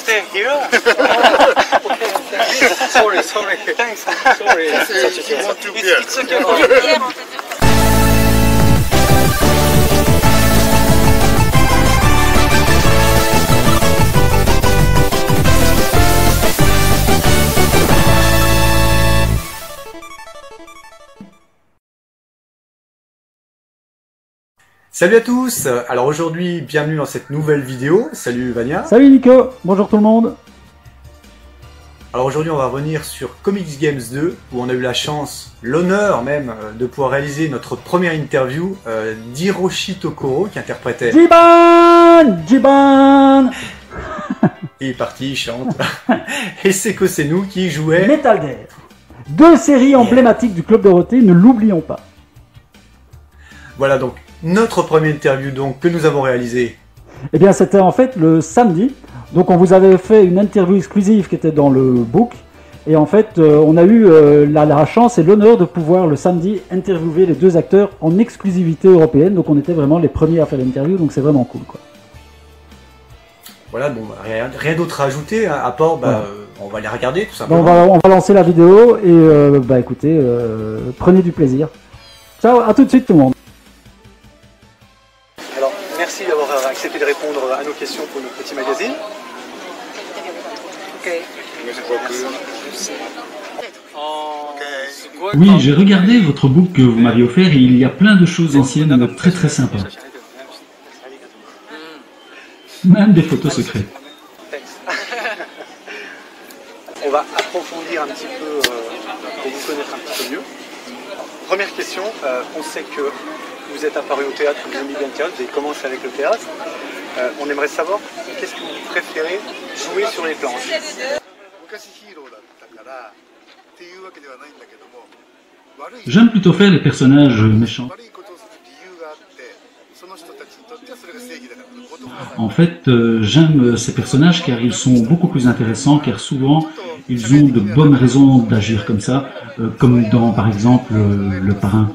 stay here? Sorry. Thanks. Sorry. It's okay. Salut à tous. Alors aujourd'hui, bienvenue dans cette nouvelle vidéo. Salut Vania. Salut Nico, bonjour tout le monde. Alors aujourd'hui, on va revenir sur Comics Games 2, où on a eu la chance, l'honneur même, de pouvoir réaliser notre première interview d'Hiroshi Tokoro, qui interprétait... Jiban. Il est parti, il chante. Et Seko Senu qui jouait... Metal Gear. Deux séries emblématiques du Club Dorothée, ne l'oublions pas. Voilà donc notre première interview donc, que nous avons réalisée. Eh bien c'était en fait le samedi. Donc on vous avait fait une interview exclusive qui était dans le book. Et en fait on a eu la chance et l'honneur de pouvoir le samedi interviewer les deux acteurs en exclusivité européenne. Donc on était vraiment les premiers à faire l'interview, donc c'est vraiment cool quoi. Voilà, bon, rien d'autre à ajouter, hein, à part, bah, on va les regarder tout simplement. On va lancer la vidéo et bah écoutez, prenez du plaisir. Ciao, à tout de suite tout le monde. Alors, merci d'avoir accepté de répondre à nos questions pour notre petit magazine. Oui, j'ai regardé votre book que vous m'aviez offert et il y a plein de choses anciennes très très sympas. Même des photos secrètes. On va approfondir un petit peu pour vous connaître un petit peu mieux. Première question, on sait que vous êtes apparu au théâtre, vous aimez bien le théâtre, vous avez commencé avec le théâtre. On aimerait savoir qu'est-ce que vous préférez jouer sur les planches. J'aime plutôt faire les personnages méchants. En fait, j'aime ces personnages car ils sont beaucoup plus intéressants, car souvent ils ont de bonnes raisons d'agir comme ça, comme dans par exemple Le Parrain.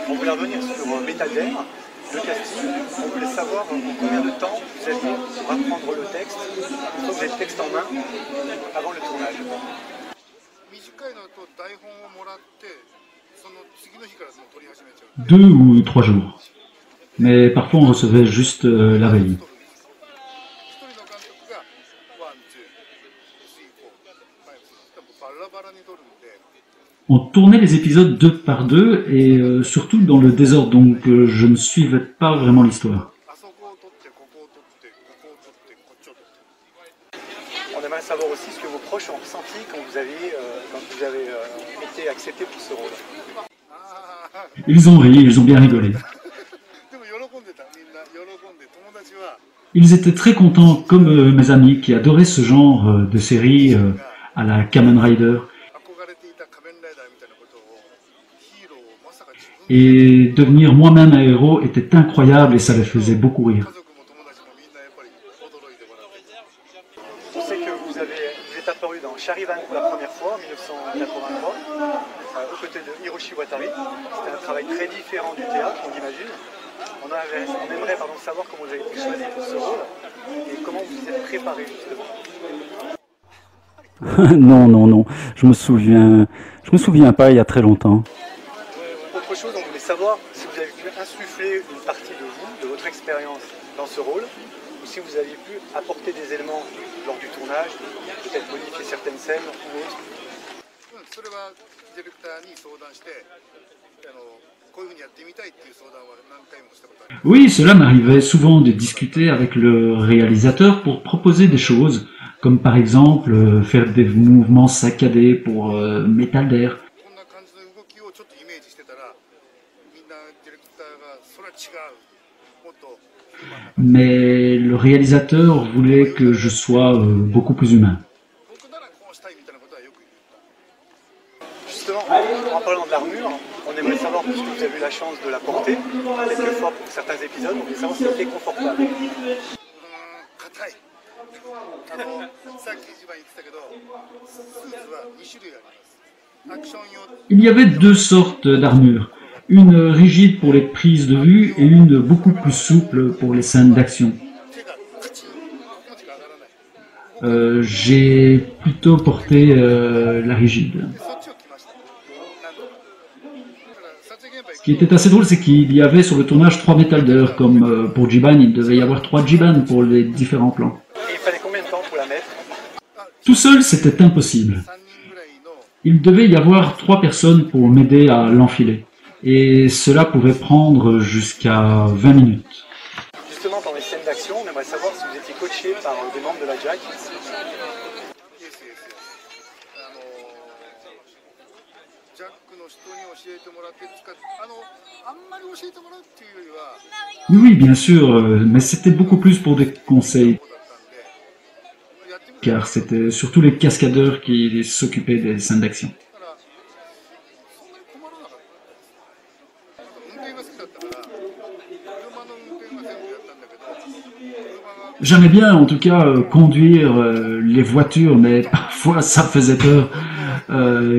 On voulait revenir sur Metal Gear, le casting. On voulait savoir en combien de temps vous aviez pour apprendre le texte, une fois que vous avez le texte en main, avant le tournage. 2 ou 3 jours. Mais parfois on recevait juste la veille. On tournait les épisodes 2 par 2 et surtout dans le désordre, donc je ne suivais pas vraiment l'histoire. On aimerait savoir aussi ce que vos proches ont ressenti quand vous avez été accepté pour ce rôle. Ils ont ri, ils ont bien rigolé. Ils étaient très contents, comme mes amis qui adoraient ce genre de série à la Kamen Rider. Et devenir moi-même un héros était incroyable et ça les faisait beaucoup rire. On sait que vous êtes apparu dans Charivan pour la première fois en 1983, aux côtés de Hiroshi Watari. C'était un travail très différent du théâtre, on imagine. On aimerait savoir comment vous avez été choisi pour ce rôle et comment vous vous êtes préparé justement. Non, je me souviens pas, il y a très longtemps. Autre chose, on voulait savoir si vous avez pu insuffler une partie de vous, de votre expérience dans ce rôle, ou si vous aviez pu apporter des éléments lors du tournage, peut-être modifier certaines scènes ou autres. Oui, cela m'arrivait souvent de discuter avec le réalisateur pour proposer des choses, comme par exemple faire des mouvements saccadés pour Metal Gear. Mais le réalisateur voulait que je sois beaucoup plus humain. Justement, en parlant de l'armure, on aimerait savoir, puisque vous avez eu la chance de la porter, quelquefois pour certains épisodes, on voulait savoir si c'était confortable. Il y avait 2 sortes d'armures, une rigide pour les prises de vue et une beaucoup plus souple pour les scènes d'action. J'ai plutôt porté la rigide. Ce qui était assez drôle, c'est qu'il y avait sur le tournage 3 métalders, comme pour Jiban, il devait y avoir 3 Jiban pour les différents plans. Et il fallait combien de temps pour la mettre? Tout seul, c'était impossible. Il devait y avoir 3 personnes pour m'aider à l'enfiler. Et cela pouvait prendre jusqu'à 20 minutes. Justement, dans les scènes d'action, on aimerait savoir si vous étiez coaché par des membres de la JAC. Oui, bien sûr, mais c'était beaucoup plus pour des conseils. Car c'était surtout les cascadeurs qui s'occupaient des scènes d'action. J'aimais bien, en tout cas, conduire les voitures, mais parfois ça faisait peur,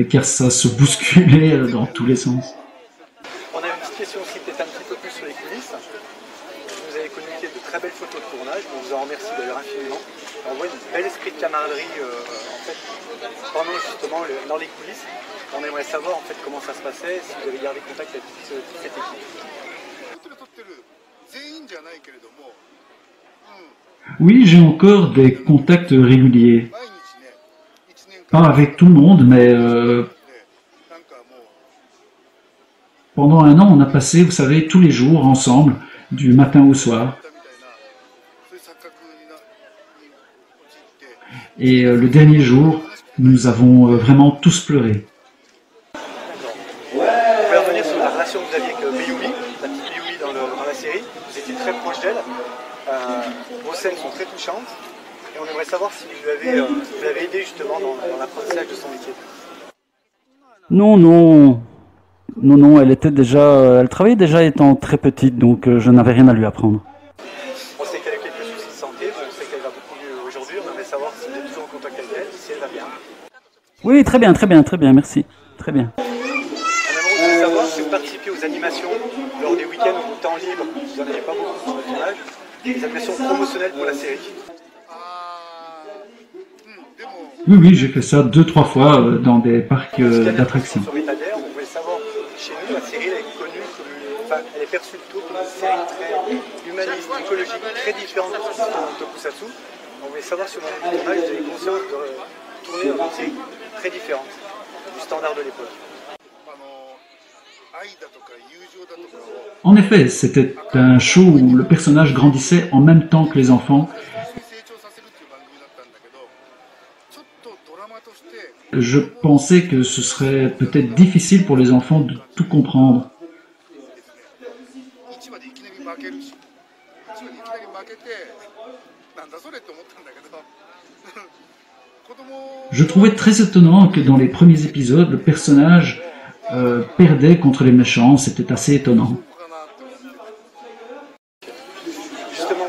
car ça se bousculait dans tous les sens. On a une petite question aussi, peut-être un petit peu plus sur les coulisses. Vous avez communiqué de très belles photos de tournage, on vous en remercie d'ailleurs infiniment. On voit une bel esprit de camaraderie en fait, pendant justement dans les coulisses. On aimerait savoir en fait comment ça se passait, si vous avez gardé contact avec toute cette équipe. Oui, j'ai encore des contacts réguliers. Pas avec tout le monde, mais pendant un an, on a passé, vous savez, tous les jours ensemble, du matin au soir. Et le dernier jour, nous avons vraiment tous pleuré. Vous pouvez revenir sur la relation que vous aviez avec Mayumi, la petite Mayumi dans la série. Vous étiez très proche d'elle. Vos scènes sont très touchantes. Et on aimerait savoir si vous l'avez aidé justement dans l'apprentissage de son métier. Non, elle travaillait déjà étant très petite, donc je n'avais rien à lui apprendre. On sait qu'elle a quelques soucis de santé, on sait qu'elle va beaucoup mieux aujourd'hui. On aimerait savoir si vous êtes toujours en contact avec elle, si elle va bien. Oui, très bien, merci. Très bien. On aimerait aussi savoir si vous participez aux animations lors des week-ends ou au temps libre. Vous n'en avez pas beaucoup sur le tournage. Des animations promotionnelles pour la série. Oui, j'ai fait ça 2-3 fois dans des parcs d'attractions. Sur Métadère, on voulait savoir, chez nous, la série elle est connue comme elle est perçue plutôt comme une série très humaniste, écologique, très différente de ce système de Tokusatsu. On voulait savoir si au moment du tournage, vous avez conscience de tourner dans une série très différente du standard de l'époque. En effet, c'était un show où le personnage grandissait en même temps que les enfants. Je pensais que ce serait peut-être difficile pour les enfants de tout comprendre. Je trouvais très étonnant que dans les premiers épisodes, le personnage perdait contre les méchants. C'était assez étonnant. Justement,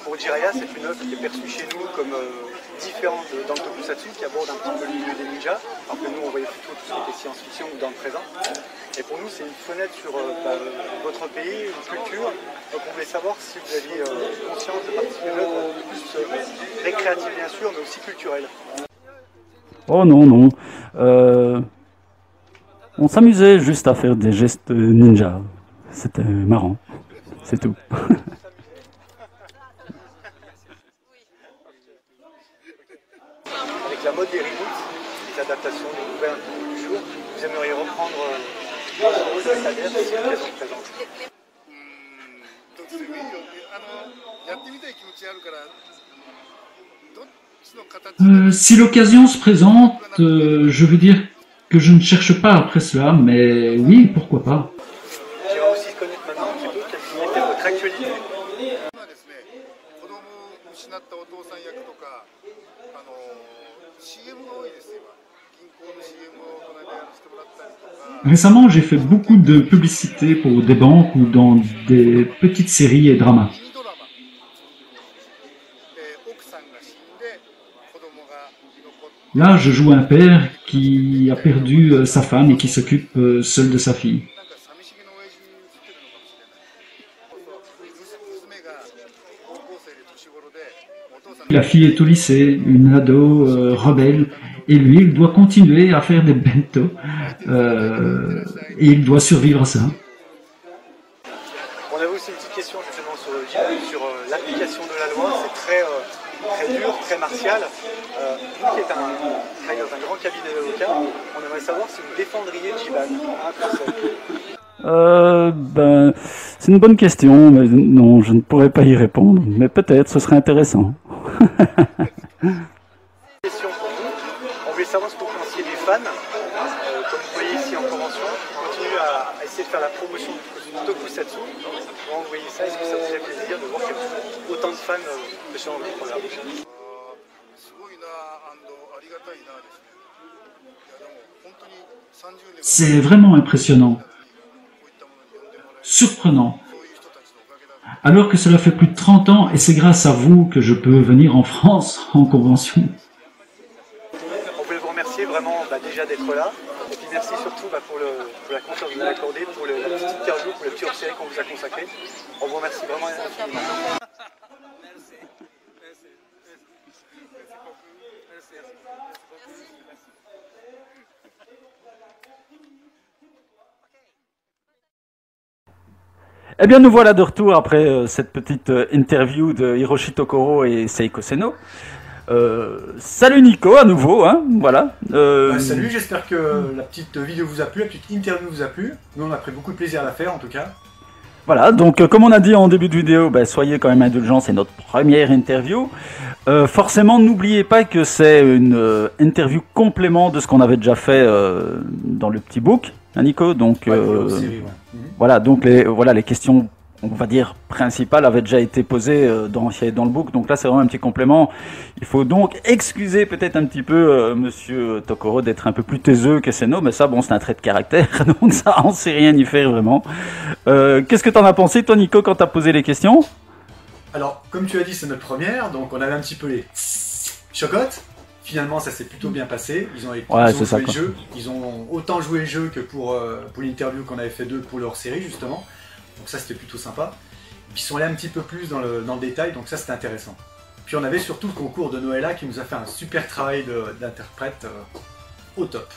pour Jiraiya, c'est une œuvre qui est perçue chez nous comme différente dans le Tokusatsu, qui aborde un petit peu le milieu des ninjas, alors que nous on voyait plutôt tout ce qui était science-fiction ou dans le présent. Et pour nous, c'est une fenêtre sur votre pays, une culture. Donc on voulait savoir si vous aviez conscience de participer à une œuvre plus récréative bien sûr, mais aussi culturelle. Oh non. On s'amusait juste à faire des gestes ninja. C'était marrant. C'est tout. Avec la mode des reboots, les adaptations des nouvelles du jour, vous aimeriez reprendre votre rôle de Métadère si l'occasion se présente. Si l'occasion se présente, je veux dire que je ne cherche pas après cela, mais oui, pourquoi pas. J'aimerais aussi connaître maintenant un petit peu quelle était votre actualité. Récemment, j'ai fait beaucoup de publicité pour des banques ou dans des petites séries et dramas. Là, je joue un père qui a perdu sa femme et qui s'occupe seul de sa fille. La fille est au lycée, une ado rebelle, et lui, il doit continuer à faire des bento, et il doit survivre à ça. On avait aussi une petite question justement sur l'application de la loi. C'est très dur, très martial. Vous qui êtes travaillez dans un grand cabinet d'avocats, on aimerait savoir si vous défendriez Djiban à un procès. C'est une bonne question, mais non, je ne pourrais pas y répondre. Mais peut-être, ce serait intéressant. Question pour vous. On voulait savoir ce que vous pensiez des fans, comme vous voyez ici en convention, qui continuent à essayer de faire la promotion du tokusatsu. Comment vous voyez ça? Est-ce que ça vous fait plaisir de voir qu'il y a autant de fans de ce genre de programme? C'est vraiment impressionnant, surprenant. Alors que cela fait plus de 30 ans et c'est grâce à vous que je peux venir en France en convention. On voulait vous remercier vraiment déjà d'être là. Et puis merci surtout pour la confiance que vous nous avez accordée, pour la petite interview, pour le petit hors-série qu'on vous a consacré. On vous remercie vraiment infiniment. Eh bien, nous voilà de retour après cette petite interview de Hiroshi Tokoro et Seiko Seno. Salut Nico, à nouveau, hein, voilà. Salut, j'espère que la petite vidéo vous a plu, la petite interview vous a plu. Nous, on a pris beaucoup de plaisir à la faire, en tout cas. Voilà, donc comme on a dit en début de vidéo, soyez quand même indulgents, c'est notre première interview. Forcément, n'oubliez pas que c'est une interview complément de ce qu'on avait déjà fait dans le petit book, hein, Nico. Donc voilà, donc les questions, on va dire principales, avaient déjà été posées dans le book. Donc là, c'est vraiment un petit complément. Il faut donc excuser peut-être un petit peu Monsieur Tokoro d'être un peu plus taiseux que Seno, mais ça, bon, c'est un trait de caractère, donc ça, on sait rien y faire vraiment. Qu'est-ce que t'en as pensé, toi, Nico, quand t'as posé les questions? Alors, comme tu as dit, c'est notre première, donc on avait un petit peu les chocottes. Finalement, ça s'est plutôt bien passé. Ils ont joué le jeu. Ils ont autant joué le jeu que pour l'interview qu'on avait fait d'eux pour leur série, justement. Donc ça, c'était plutôt sympa. Puis ils sont allés un petit peu plus dans le détail, donc ça, c'était intéressant. Puis on avait surtout le concours de Noëlla qui nous a fait un super travail d'interprète au top.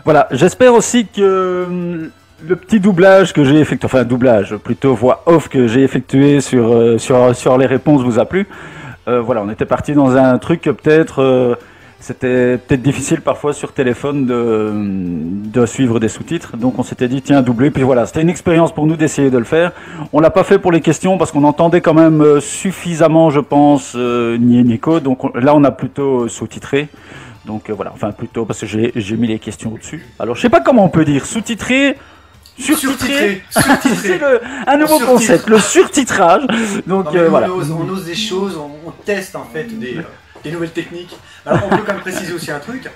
Voilà, j'espère aussi que le petit doublage que j'ai effectué, enfin doublage, plutôt voix off que j'ai effectué sur les réponses vous a plu. Voilà, on était parti dans un truc que peut-être c'était peut-être difficile parfois sur téléphone de suivre des sous-titres, donc on s'était dit tiens doubler, puis voilà, c'était une expérience pour nous d'essayer de le faire. On l'a pas fait pour les questions parce qu'on entendait quand même suffisamment, je pense, Nico, donc là on a plutôt sous-titré. Donc voilà, enfin plutôt parce que j'ai mis les questions au-dessus. Alors je sais pas comment on peut dire, sous-titré. Surtitré. C'est un nouveau concept, le surtitrage. Donc voilà. On ose des choses, on teste en fait des nouvelles techniques. Alors on peut quand même préciser aussi un truc.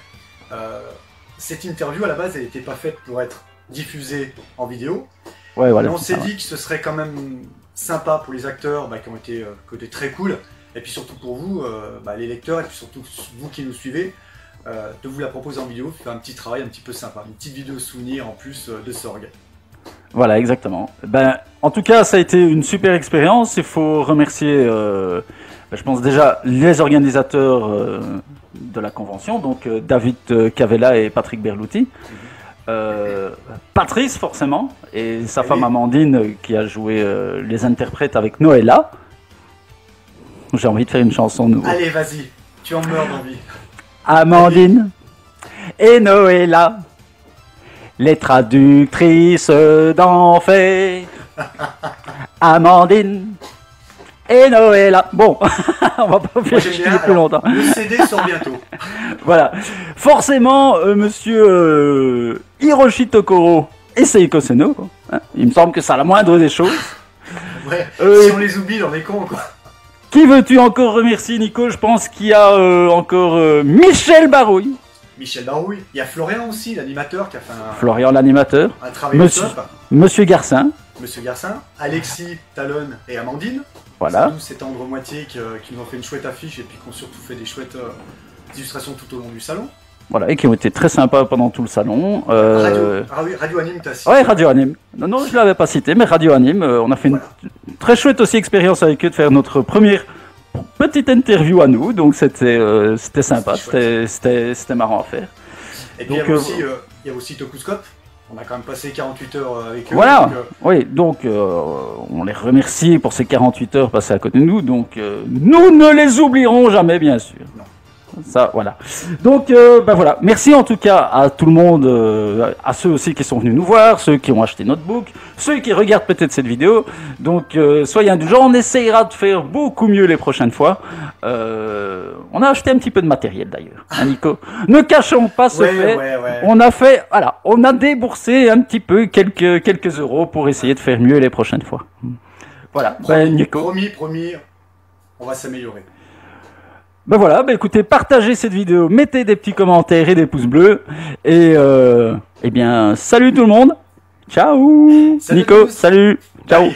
Cette interview à la base elle n'était pas faite pour être diffusée en vidéo. Ouais, voilà. Mais on s'est dit que ce serait quand même sympa pour les acteurs qui ont été très cool. Et puis surtout pour vous, les lecteurs, et puis surtout vous qui nous suivez, de vous la proposer en vidéo, faire un petit travail un petit peu sympa, une petite vidéo souvenir en plus de Sorg. Voilà, exactement. En tout cas, ça a été une super expérience. Il faut remercier, je pense déjà, les organisateurs de la convention, donc David Cavella et Patrick Berluti. Patrice, forcément, et sa femme Amandine, qui a joué les interprètes avec Noëlla. J'ai envie de faire une chanson nouveau. Allez, vas-y, tu en meurs d'envie. Amandine et Noëlla, les traductrices d'enfer. Amandine et Noëlla. Bon, on va pas faire chier plus longtemps. Le CD sort bientôt. Voilà. Forcément, monsieur Hiroshi Tokoro et Seiko Seno, hein, il me semble que c'est la moindre des choses. Ouais, si on les oublie, on est con, quoi. Qui veux-tu encore remercier, Nico? Je pense qu'il y a encore Michel Barouille. Michel Barouille. Il y a Florian aussi, l'animateur, qui a fait Florian, l'animateur. Un travail Monsieur Garcin. Monsieur Garcin. Alexis, Talon et Amandine. Voilà. C'est nous, ces tendres moitiés qui nous ont fait une chouette affiche et puis qui ont surtout fait des chouettes illustrations tout au long du salon. Voilà, et qui ont été très sympas pendant tout le salon. Radio Anime, t'as cité. Ouais, Radio Anime. Non, je ne l'avais pas cité, mais Radio Anime, on a fait une très chouette aussi expérience avec eux de faire notre première petite interview à nous, donc c'était sympa, c'était marrant à faire. Et puis il y a aussi Tokuscope. On a quand même passé 48 heures avec eux. Voilà, donc, oui, donc on les remercie pour ces 48 heures passées à côté de nous, donc nous ne les oublierons jamais, bien sûr. Non. Ça, voilà. Donc, voilà. Merci en tout cas à tout le monde, à ceux aussi qui sont venus nous voir, ceux qui ont acheté notre book, ceux qui regardent peut-être cette vidéo. Donc, soyez indulgents, on essayera de faire beaucoup mieux les prochaines fois. On a acheté un petit peu de matériel d'ailleurs, hein, Nico. Ne cachons pas ce fait. Ouais. On a fait, voilà, on a déboursé un petit peu quelques euros pour essayer de faire mieux les prochaines fois. Voilà. Nico. Promis, on va s'améliorer. Ben voilà, écoutez, partagez cette vidéo, mettez des petits commentaires et des pouces bleus. Et eh bien, salut tout le monde. Ciao. Salut Nico, tous. salut. Ciao. Bye.